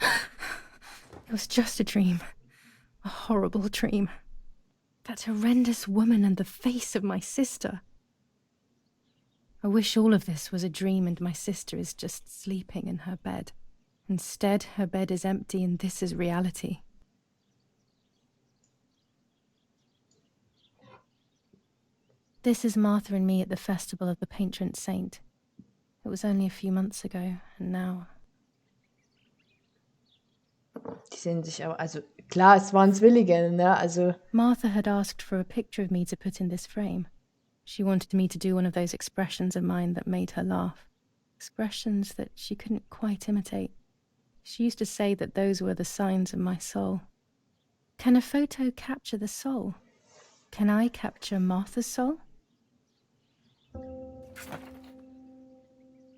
It was just a dream. A horrible dream. That horrendous woman and the face of my sister. I wish all of this was a dream and my sister is just sleeping in her bed. Instead, her bed is empty and this is reality. This is Martha and me at the festival of the patron saint. It was only a few months ago, and now... Die sehen sich auch, also klar, es waren Zwillinge, ne? Also Martha had asked for a picture of me to put in this frame. She wanted me to do one of those expressions of mine that made her laugh. Expressions that she couldn't quite imitate. She used to say that those were the signs of my soul. Can a photo capture the soul? Can I capture Martha's soul?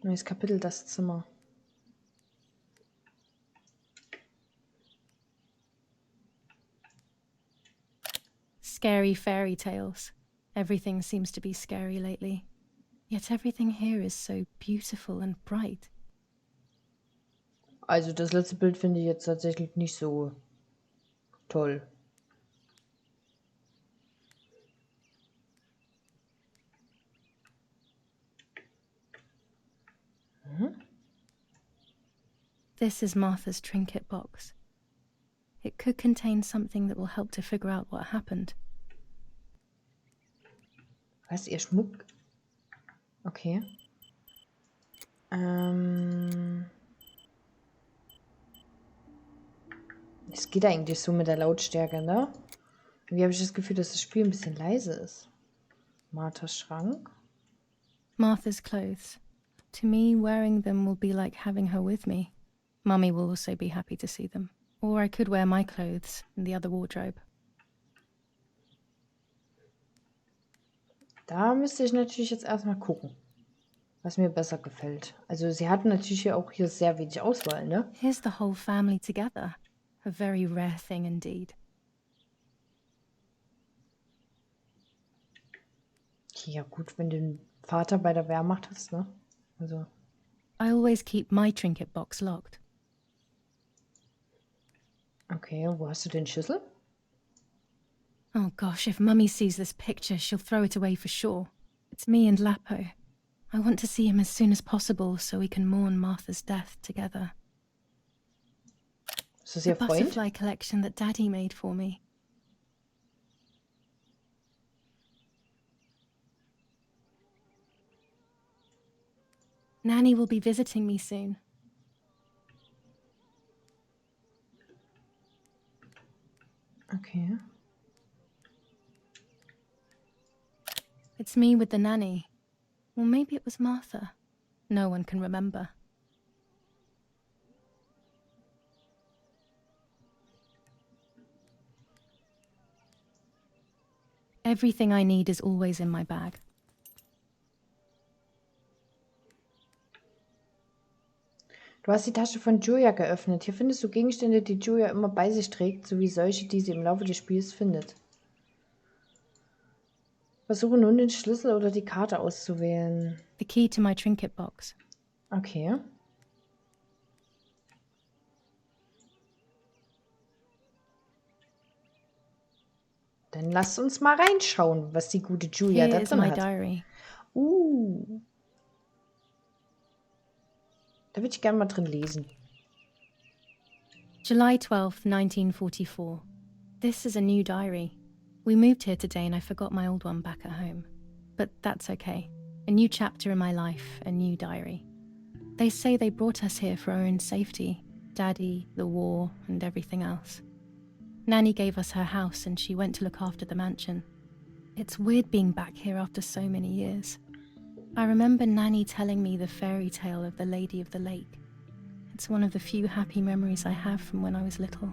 neues Kapitel, das Zimmer. Scary fairy tales. Everything seems to be scary lately. Yet everything here is so beautiful and bright. Also das letzte Bild finde ich jetzt tatsächlich nicht so toll. This is Martha's trinket box. It could contain something that will help to figure out what happened. Was, ihr Schmuck? Okay. Es geht eigentlich so mit der Lautstärke, ne? Irgendwie habe ich das Gefühl, dass das Spiel ein bisschen leise ist. Marthas Schrank. Martha's clothes. To me, wearing them will be like having her with me. Mummy will also be happy to see them. Or I could wear my clothes in the other wardrobe. Da müsste ich natürlich jetzt erstmal gucken, was mir besser gefällt. Also sie hatten natürlich hier sehr wenig Auswahl, ne? Here's the whole family together. A very rare thing indeed. Ja gut, wenn du den Vater bei der Wehrmacht hast, ne? Also. I always keep my trinket box locked. Okay, wo hast du den Schlüssel? Oh gosh, if Mummy sees this picture, she'll throw it away for sure. It's me and Lapo. I want to see him as soon as possible so we can mourn Martha's death together. Ist das The Ihr Freund? butterfly collection that Daddy made for me. Nanny will be visiting me soon. Okay. It's me with the nanny. Or maybe it was Martha. No one can remember. Everything I need is always in my bag. Du hast die Tasche von Giulia geöffnet. Hier findest du Gegenstände, die Giulia immer bei sich trägt, sowie solche, die sie im Laufe des Spiels findet. Versuche nun den Schlüssel oder die Karte auszuwählen. The key to my trinket box. Okay. Dann lasst uns mal reinschauen, was die gute Giulia Here da is drin my hat. diary. Da würde ich gerne mal drin lesen. July 12th, 1944. This is a new diary. We moved here today and I forgot my old one back at home. But that's okay. A new chapter in my life, a new diary. They say they brought us here for our own safety. Daddy, the war, and everything else. Nanny gave us her house and she went to look after the mansion. It's weird being back here after so many years. I remember Nanny telling me the fairy tale of the Lady of the Lake. It's one of the few happy memories I have from when I was little.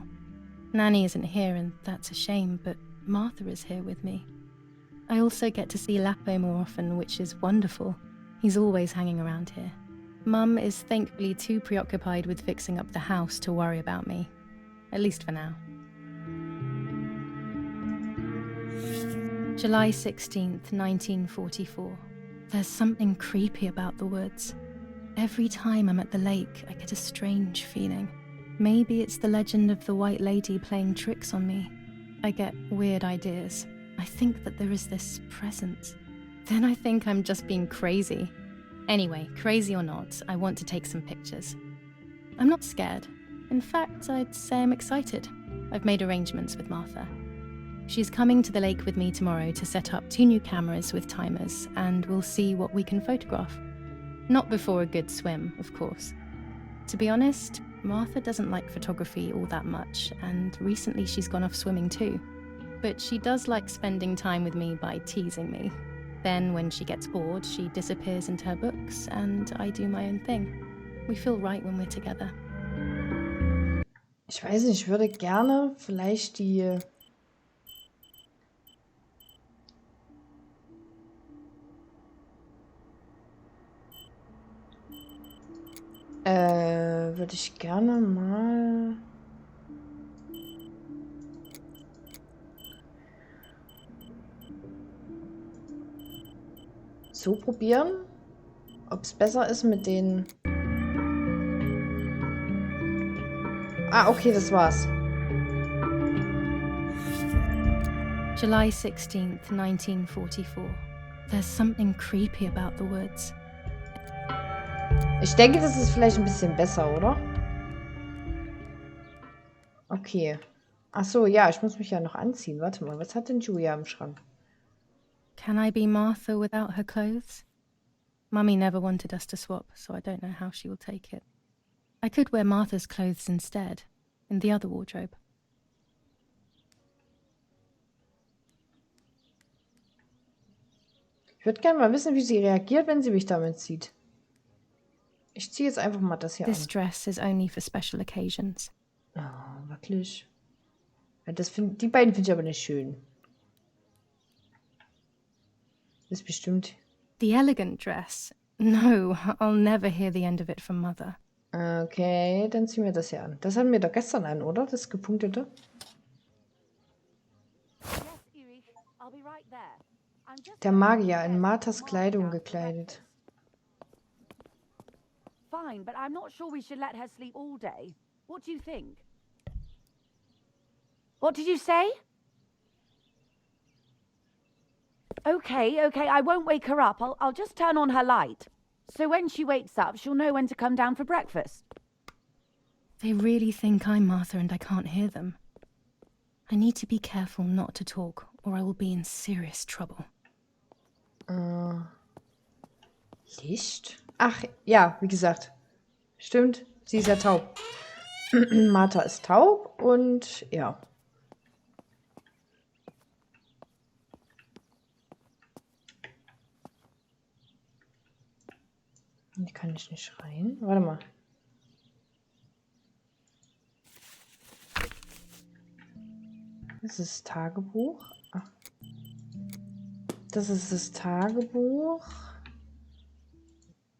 Nanny isn't here and that's a shame, but Martha is here with me. I also get to see Lapo more often, which is wonderful. He's always hanging around here. Mum is thankfully too preoccupied with fixing up the house to worry about me. At least for now. July 16th, 1944. There's something creepy about the woods. Every time I'm at the lake, I get a strange feeling. Maybe it's the legend of the white lady playing tricks on me. I get weird ideas. I think that there is this presence. Then I think I'm just being crazy. Anyway, crazy or not, I want to take some pictures. I'm not scared. In fact, I'd say I'm excited. I've made arrangements with Martha. She's coming to the lake with me tomorrow to set up 2 new cameras with timers, and we'll see what we can photograph. Not before a good swim, of course. To be honest, Martha doesn't like photography all that much, and recently she's gone off swimming too. But she does like spending time with me by teasing me. Then, when she gets bored, she disappears into her books, and I do my own thing. We feel right when we're together. Ich weiß nicht, ich würde gerne vielleicht die... würde ich gerne mal... so probieren, ob es besser ist mit den... Ah, okay, das war's. July 16th, 1944. There's something creepy about the woods. Ich denke, das ist vielleicht ein bisschen besser, oder? Okay. Ach so, ja, ich muss mich ja noch anziehen. Warte mal, was hat denn Giulia im Schrank? Can I be Martha without her clothes? Mummy never wanted us to swap, so I don't know how she will take it. I could wear Martha's clothes instead, in the other wardrobe. Ich würde gerne mal wissen, wie sie reagiert, wenn sie mich damit sieht. Ich ziehe jetzt einfach mal das hier This an. dress is only for special occasions. Oh, wirklich. Ja, die beiden finde ich aber nicht schön. Das ist bestimmt... The elegant dress? No, I'll never hear the end of it from Mother. Okay, dann ziehen wir das hier an. Das hatten wir doch gestern an, oder? Das gepunktete. Der Magier in Marthas Kleidung gekleidet. Fine, but I'm not sure we should let her sleep all day. What do you think? What did you say? Okay, I won't wake her up. I'll just turn on her light. So when she wakes up, she'll know when to come down for breakfast. They really think I'm Martha and I can't hear them. I need to be careful not to talk, or I will be in serious trouble. Licht? Ach, ja, wie gesagt. Stimmt, sie ist ja taub. Martha ist taub und ja. Die kann ich nicht rein. Warte mal. Das ist das Tagebuch. Ach. Das ist das Tagebuch.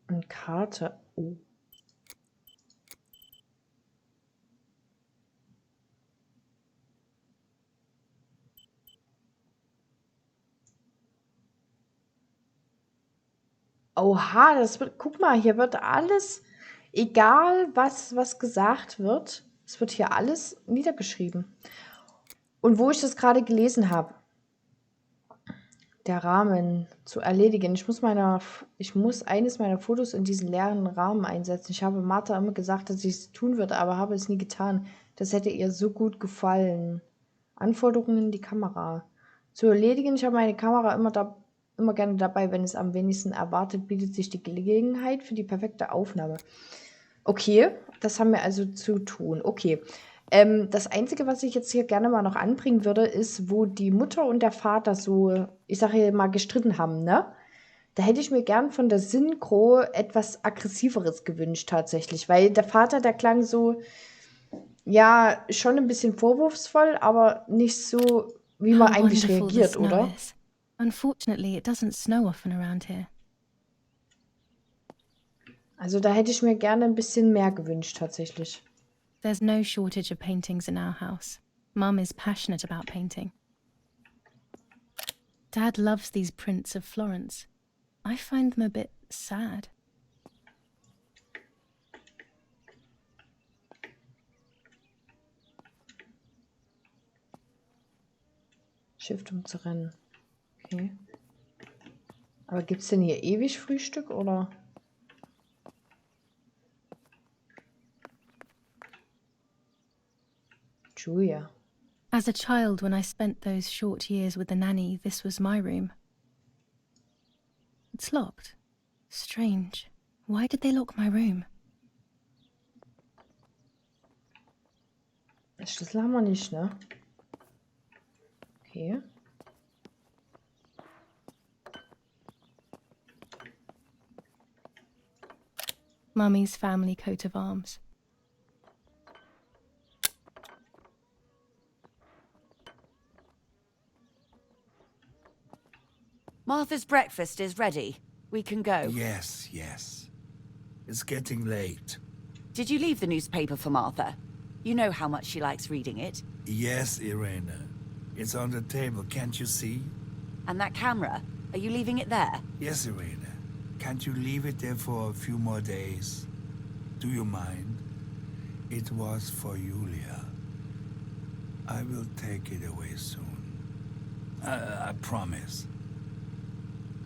Und Karte. Oh. Oha, das wird, guck mal, hier wird alles, egal was gesagt wird, es wird hier alles niedergeschrieben. Und wo ich das gerade gelesen habe, der Rahmen zu erledigen. Ich muss eines meiner Fotos in diesen leeren Rahmen einsetzen. Ich habe Martha immer gesagt, dass ich es tun würde, aber habe es nie getan. Das hätte ihr so gut gefallen. Anforderungen, die Kamera. Zu erledigen, ich habe meine Kamera immer gerne dabei, wenn es am wenigsten erwartet, bietet sich die Gelegenheit für die perfekte Aufnahme. Okay, das haben wir also zu tun. Okay. Das Einzige, was ich jetzt hier gerne mal noch anbringen würde, ist, wo die Mutter und der Vater so, ich sage hier mal, gestritten haben, ne? Da hätte ich mir gern von der Synchro etwas Aggressiveres gewünscht, tatsächlich. Weil der Vater, der klang so, ja, schon ein bisschen vorwurfsvoll, aber nicht so, wie man eigentlich reagiert, oder? Unfortunately, it doesn't snow often around here. Also da hätte ich mir gerne ein bisschen mehr gewünscht, tatsächlich. There's no shortage of paintings in our house. Mum is passionate about painting. Dad loves these prints of Florence. I find them a bit sad. Shift, um zu rennen. Okay. Aber gibt's denn hier ewig Frühstück, oder? Giulia. As a child, when I spent those short years with the nanny, this was my room. It's locked. Strange. Why did they lock my room? Den Schlüssel haben wir nicht, ne? Okay. Mummy's family coat of arms. Martha's breakfast is ready. We can go. Yes, yes. It's getting late. Did you leave the newspaper for Martha? You know how much she likes reading it. Yes, Irene. It's on the table, can't you see? And that camera, are you leaving it there? Yes, Irene. Can't you leave it there for a few more days? Do you mind? It was for Giulia. I will take it away soon. I promise.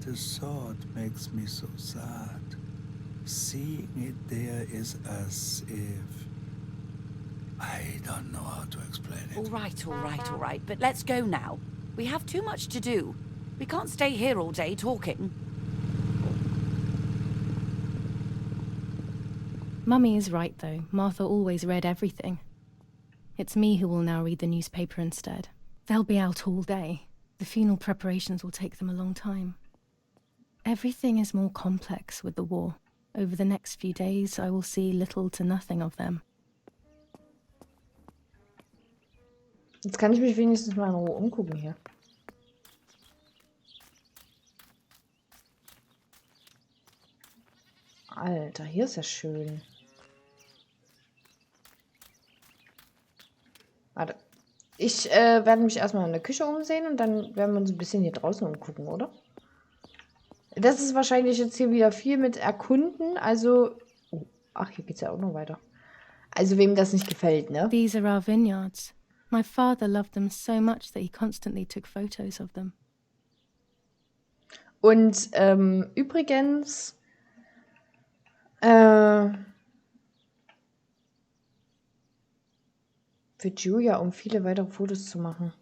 The thought makes me so sad. Seeing it there is as if... I don't know how to explain it. All right. But let's go now. We have too much to do. We can't stay here all day talking. Mummy is right, though. Martha always read everything. It's me who will now read the newspaper instead. They'll be out all day. The funeral preparations will take them a long time. Everything is more complex with the war. Over the next few days, I will see little to nothing of them. Jetzt kann ich mich wenigstens mal in Ruhe umgucken hier. Alter, hier ist ja schön. Warte. Ich werde mich erstmal in der Küche umsehen und dann werden wir uns ein bisschen hier draußen umgucken, oder? Das ist wahrscheinlich jetzt hier wieder viel mit Erkunden, also... Oh, ach, hier geht's ja auch noch weiter. Also wem das nicht gefällt, ne? These are our vineyards. My father loved them so much that he constantly took photos of them. Und übrigens... für Giulia, um viele weitere Fotos zu machen.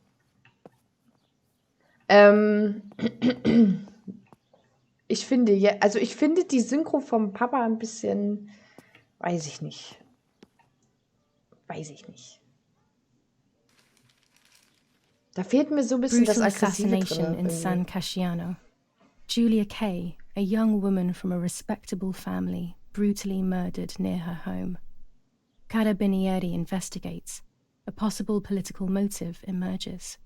Ich finde ich finde die Synchro vom Papa ein bisschen, weiß ich nicht. Da fehlt mir so ein bisschen das Brutal Aggressive assassination drin. in San Casciano. Giulia Kay, a young woman from a respectable family, brutally murdered near her home. Carabinieri investigates. A possible political motive emerges.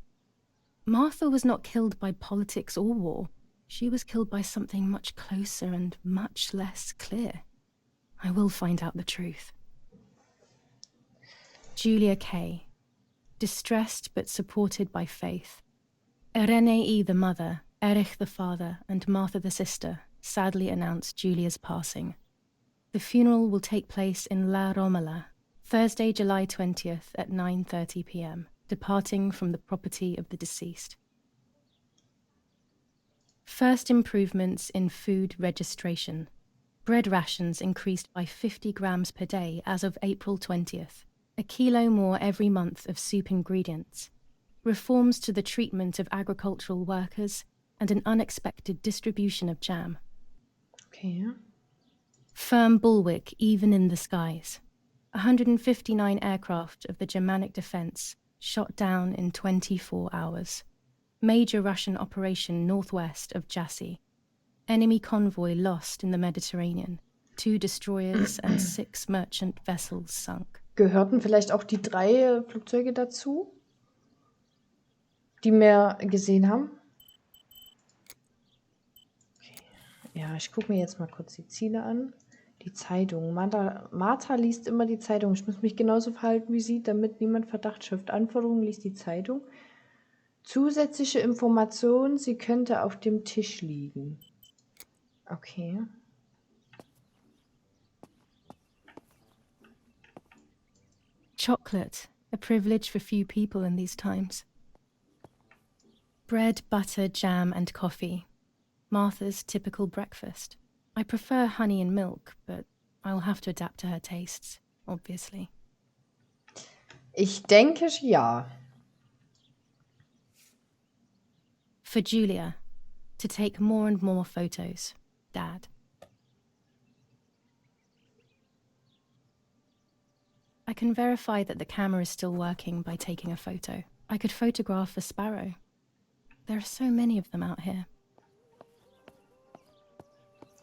Martha was not killed by politics or war. She was killed by something much closer and much less clear. I will find out the truth. Giulia Kay. Distressed but supported by faith. Irene the mother, Erich the father, and Martha the sister sadly announced Giulia's passing. The funeral will take place in La Romola, Thursday, July 20th at 9:30 p.m., departing from the property of the deceased. First improvements in food registration. Bread rations increased by 50 grams per day as of April 20th, a kilo more every month of soup ingredients. Reforms to the treatment of agricultural workers and an unexpected distribution of jam. Okay. Firm bulwark even in the skies. 159 aircraft of the Germanic defense shot down in 24 hours. Major Russian operation northwest of Jassy. Enemy convoy lost in the Mediterranean. 2 destroyers and 6 merchant vessels sunk. Gehörten vielleicht auch die 3 Flugzeuge dazu, die wir gesehen haben? Okay. Ja, ich gucke mir jetzt mal kurz die Ziele an. Die Zeitung. Martha liest immer die Zeitung. Ich muss mich genauso verhalten wie sie, damit niemand Verdacht schöpft. Anforderungen liest die Zeitung. Zusätzliche Informationen, sie könnte auf dem Tisch liegen. Okay. Chocolate, a privilege for few people in these times. Bread, butter, jam and coffee. Martha's typical breakfast. I prefer honey and milk, but I'll have to adapt to her tastes, obviously. Ich denke ja. For Giulia, to take more and more photos. Dad. I can verify that the camera is still working by taking a photo. I could photograph a sparrow. There are so many of them out here.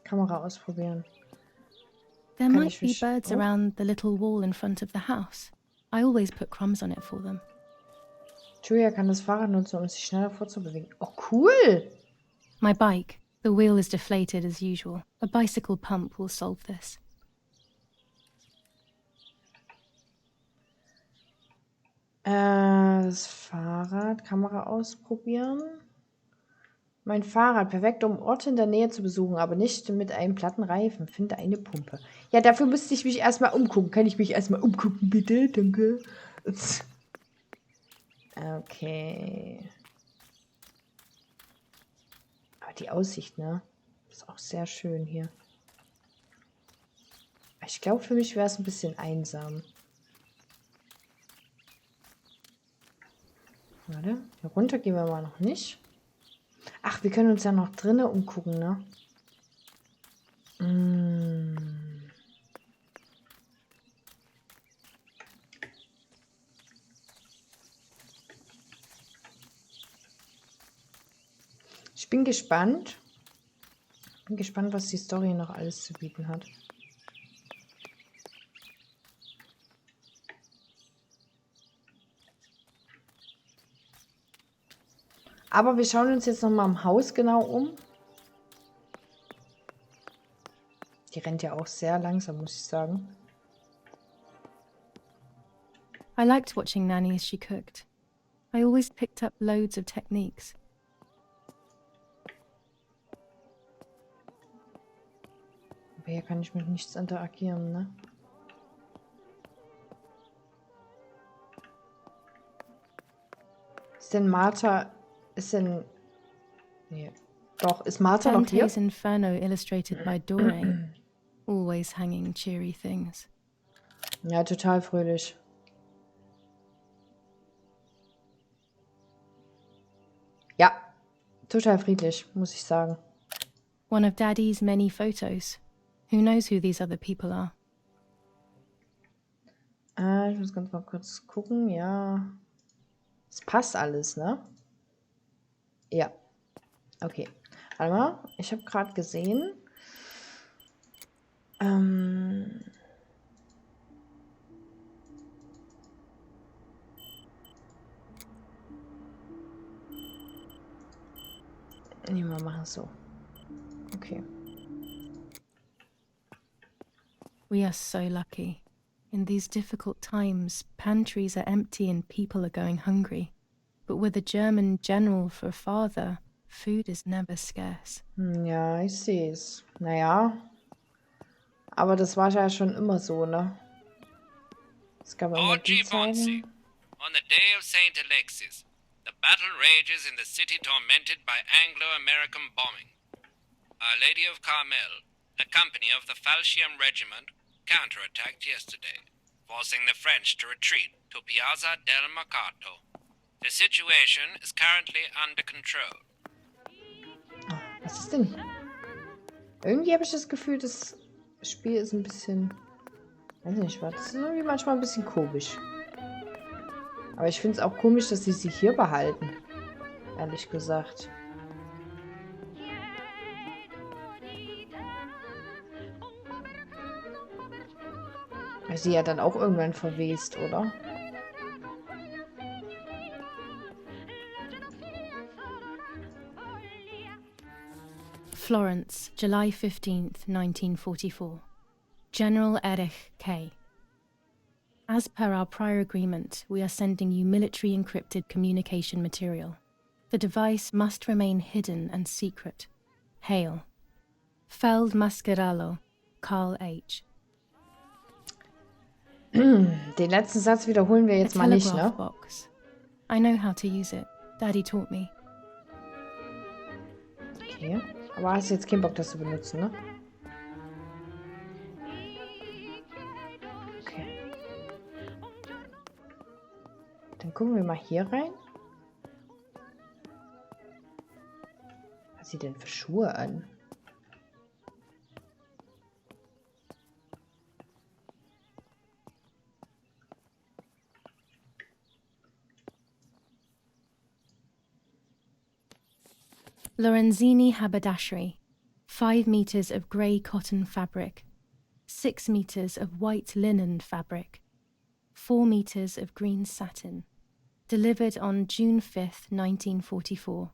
Kamera ausprobieren. There Kann might ich be mich- birds oh. around the little wall in front of the house. I always put crumbs on it for them. Giulia kann das Fahrrad nutzen, um sich schneller fortzubewegen. Oh, cool! My bike. The wheel is deflated as usual. A bicycle pump will solve this. Das Fahrrad, Kamera ausprobieren. Mein Fahrrad, perfekt, um Orte in der Nähe zu besuchen, aber nicht mit einem platten Reifen. Finde eine Pumpe. Ja, dafür müsste ich mich erstmal umgucken. Kann ich mich erstmal umgucken, bitte? Danke. Okay. Aber die Aussicht, ne? Ist auch sehr schön hier. Ich glaube, für mich wäre es ein bisschen einsam. Warte, hier runter gehen wir mal noch nicht. Ach, wir können uns ja noch drinnen umgucken, ne? Ich bin gespannt. Bin gespannt, was die Story noch alles zu bieten hat. Aber wir schauen uns jetzt noch mal im Haus genau um. Die rennt ja auch sehr langsam, muss ich sagen. I liked watching Nanny as she cooked. I always picked up loads of techniques. Aber hier kann ich mit nichts interagieren, ne? Ist denn Martha... Ist denn... Nee. Doch, ist Martha noch hier? Dante's Inferno illustrated by Dore. Always hanging cheery things. Ja, total fröhlich. Ja, total friedlich, muss ich sagen. One of Daddy's many photos. Who knows who these other people are? Ich muss ganz mal kurz gucken, ja. Es passt alles, ne? Ja. Okay. Warte mal, ich habe gerade gesehen. Nee, wir machen es so. Okay. We are so lucky. In these difficult times, pantries are empty and people are going hungry. But with a German general for a father, food is never scarce. Ja, ich sehe es. Naja. Aber das war ja schon immer so, ne? Es gab immer die Zeiten. On the day of St. Alexis, the battle rages in the city tormented by Anglo-American bombing. Our Lady of Carmel, a company of the Falchium Regiment, counterattacked yesterday, forcing the French to retreat to Piazza del Mercato. The situation is currently under control. Was ist denn? Irgendwie habe ich das Gefühl, das Spiel ist ein bisschen... Weiß nicht was. Das ist irgendwie manchmal ein bisschen komisch. Aber ich finde es auch komisch, dass sie sich hier behalten. Ehrlich gesagt. Weil sie ja dann auch irgendwann verwest, oder? Florence, July 15th, 1944. General Erich K. As per our prior agreement, we are sending you military encrypted communication material. The device must remain hidden and secret. Hail. Feldmaskerallo, Karl H. Den letzten Satz wiederholen wir jetzt A mal nicht, telegraph ne? box. I know how to use it. Daddy taught me. Okay. Aber hast du jetzt keinen Bock, das zu benutzen, ne? Okay. Dann gucken wir mal hier rein. Was sieht denn für Schuhe an? Lorenzini haberdashery, 5 meters of grey cotton fabric, 6 meters of white linen fabric, 4 meters of green satin, delivered on June 5th, 1944.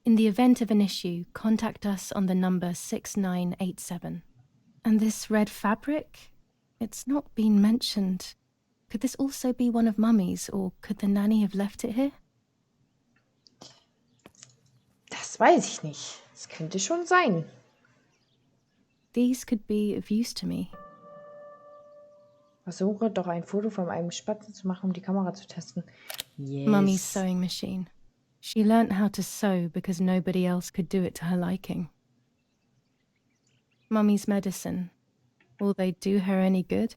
In the event of an issue, contact us on the number 6987. And this red fabric? It's not been mentioned. Could this also be one of Mummy's, or could the nanny have left it here? Das weiß ich nicht. Das könnte schon sein. These could be of use to me. Versuche doch ein Foto von einem Spatzen zu machen, um die Kamera zu testen. Yes. Mummy's sewing machine. She learnt how to sew because nobody else could do it to her liking. Mummy's medicine. Will they do her any good?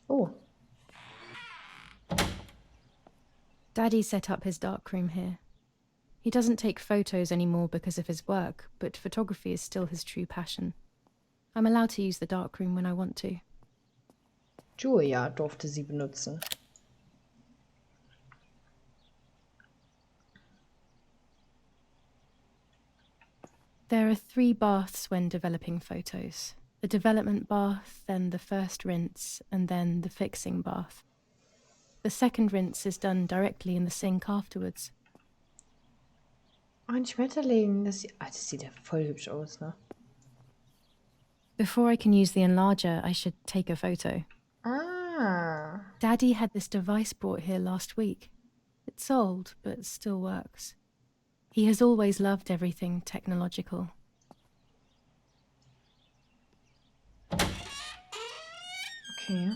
Oh. Daddy set up his darkroom here. He doesn't take photos anymore because of his work, but photography is still his true passion. I'm allowed to use the darkroom when I want to. Giulia durfte sie benutzen. There are 3 baths when developing photos. The development bath, then the first rinse, and then the fixing bath. The second rinse is done directly in the sink afterwards. Oh, ein Schmetterling. Das sieht ja voll hübsch aus, ne? Before I can use the enlarger, I should take a photo. Ah. Daddy had this device brought here last week. It's old, but still works. He has always loved everything technological. Okay.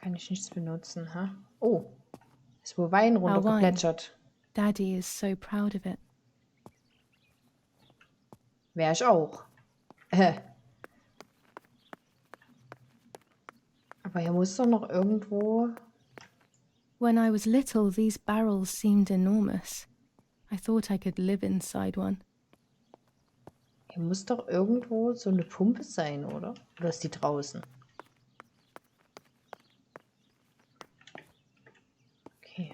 Kann ich nichts benutzen, ha? Oh. Ist wohl Wein runtergeplätschert. Daddy is so proud of it. Wär ich auch. Aber hier muss doch noch irgendwo... When I was little, these barrels seemed enormous. I thought I could live inside one. Hier muss doch irgendwo so eine Pumpe sein, oder? Oder ist die draußen? Okay.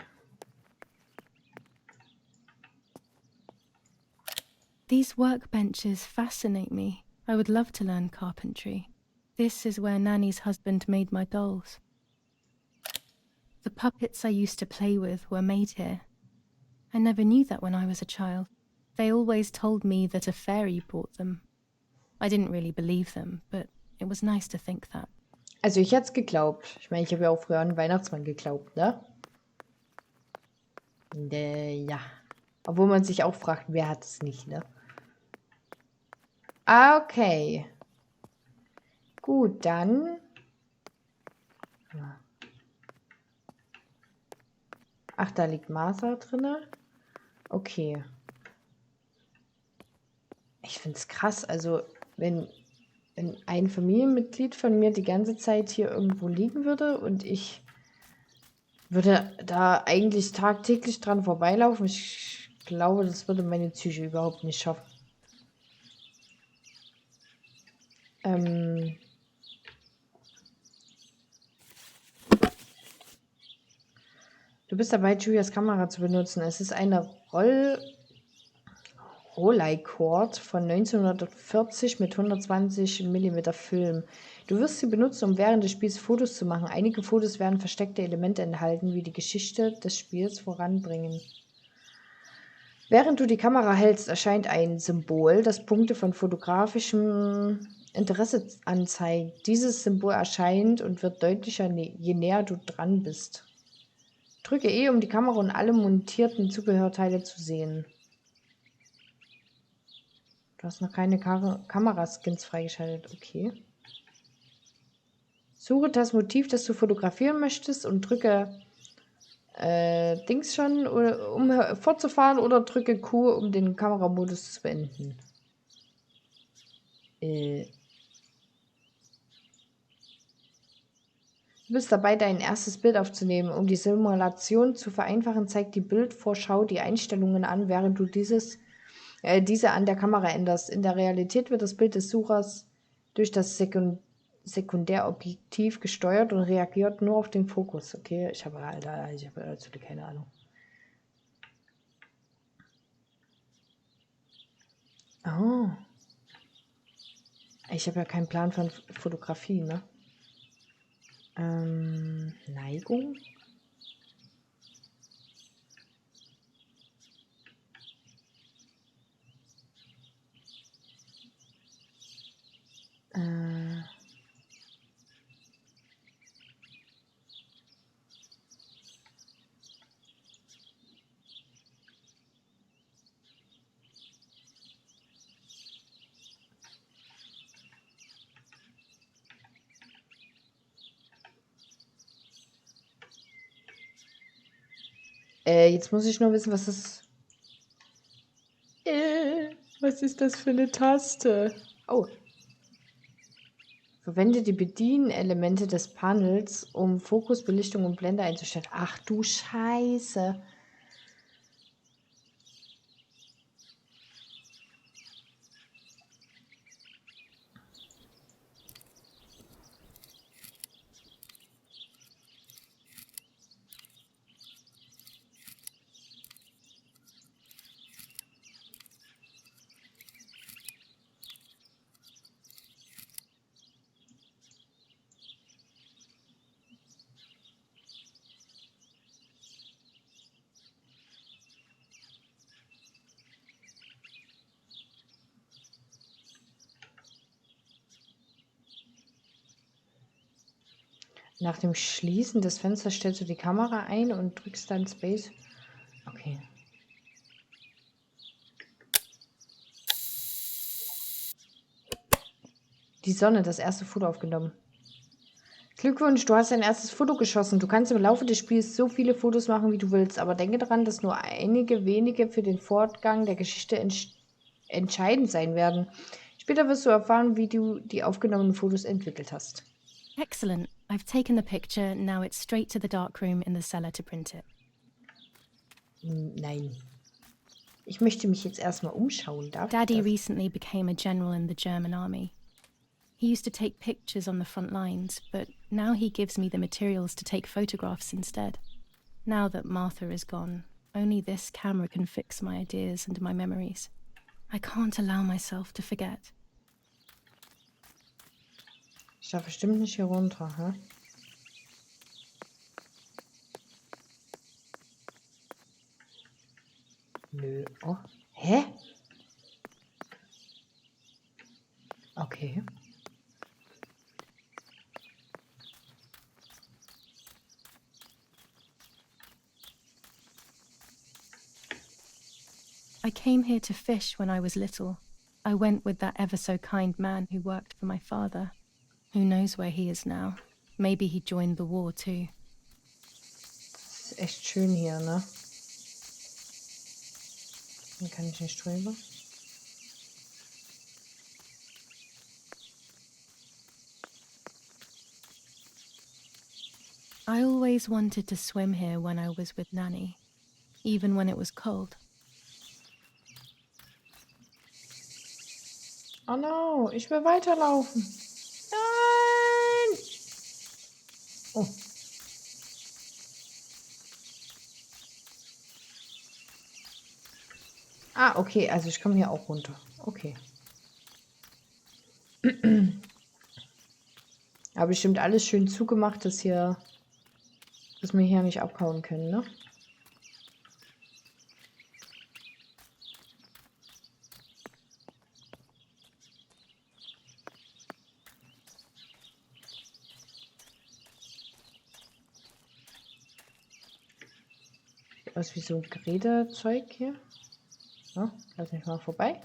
These workbenches fascinate me. I would love to learn carpentry. This is where Nanny's husband made my dolls. The puppets I used to play with were made here. I never knew that when I was a child. They always told me that a fairy brought them. I didn't really believe them, but it was nice to think that. Also ich hätte es geglaubt. Ich meine, ich habe ja auch früher an den Weihnachtsmann geglaubt, ne? Ja. Obwohl man sich auch fragt, wer hat es nicht, ne? Ah, okay. Gut, dann... Ach, da liegt Martha drinne. Okay. Ich finde es krass, also wenn ein Familienmitglied von mir die ganze Zeit hier irgendwo liegen würde und ich würde da eigentlich tagtäglich dran vorbeilaufen, ich glaube, das würde meine Psyche überhaupt nicht schaffen. Du bist dabei, Giulias Kamera zu benutzen. Es ist eine Rolleicord von 1940 mit 120 mm Film. Du wirst sie benutzen, um während des Spiels Fotos zu machen. Einige Fotos werden versteckte Elemente enthalten, wie die Geschichte des Spiels voranbringen. Während du die Kamera hältst, erscheint ein Symbol, das Punkte von fotografischem Interesse anzeigt. Dieses Symbol erscheint und wird deutlicher, je näher du dran bist. Drücke E, um die Kamera und alle montierten Zubehörteile zu sehen. Du hast noch keine Kameraskins freigeschaltet. Okay. Suche das Motiv, das du fotografieren möchtest und drücke Dings schon, um fortzufahren, oder drücke Q, um den Kameramodus zu beenden. Du bist dabei, dein erstes Bild aufzunehmen. Um die Simulation zu vereinfachen, zeigt die Bildvorschau die Einstellungen an, während du diese an der Kamera änderst. In der Realität wird das Bild des Suchers durch das Sekundärobjektiv gesteuert und reagiert nur auf den Fokus. Okay, ich habe absolut keine Ahnung. Oh. Ich habe ja keinen Plan von Fotografie, ne? Neigung? Jetzt muss ich nur wissen, was das... was ist das für eine Taste? Oh. Verwende die Bedienelemente des Panels, um Fokus, Belichtung und Blende einzustellen. Ach du Scheiße. Nach dem Schließen des Fensters stellst du die Kamera ein und drückst dann Space. Okay. Die Sonne, das erste Foto aufgenommen. Glückwunsch, du hast dein erstes Foto geschossen. Du kannst im Laufe des Spiels so viele Fotos machen, wie du willst, aber denke daran, dass nur einige wenige für den Fortgang der Geschichte entscheidend sein werden. Später wirst du erfahren, wie du die aufgenommenen Fotos entwickelt hast. Excellent. I've taken the picture, now it's straight to the darkroom in the cellar to print it. Nein. Ich möchte mich jetzt erstmal umschauen. Daddy recently became a general in the German army. He used to take pictures on the front lines, but now he gives me the materials to take photographs instead. Now that Martha is gone, only this camera can fix my ideas and my memories. I can't allow myself to forget. Ich darf bestimmt nicht hier runter, hä? Nö. Oh. Hä? Okay. I came here to fish when I was little. I went with that ever so kind man who worked for my father. Who knows where he is now? Maybe he joined the war too. Das ist echt schön hier, ne? Hier kann ich nicht drüber. I always wanted to swim here when I was with Nanny, even when it was cold. Oh no, ich will weiterlaufen. Nein! Oh. Ah, okay, also ich komme hier auch runter. Okay. Aber bestimmt alles schön zugemacht, dass wir hier nicht abhauen können, ne? Aus wie so ein Gerätezeug hier. Ja, lass mich mal vorbei.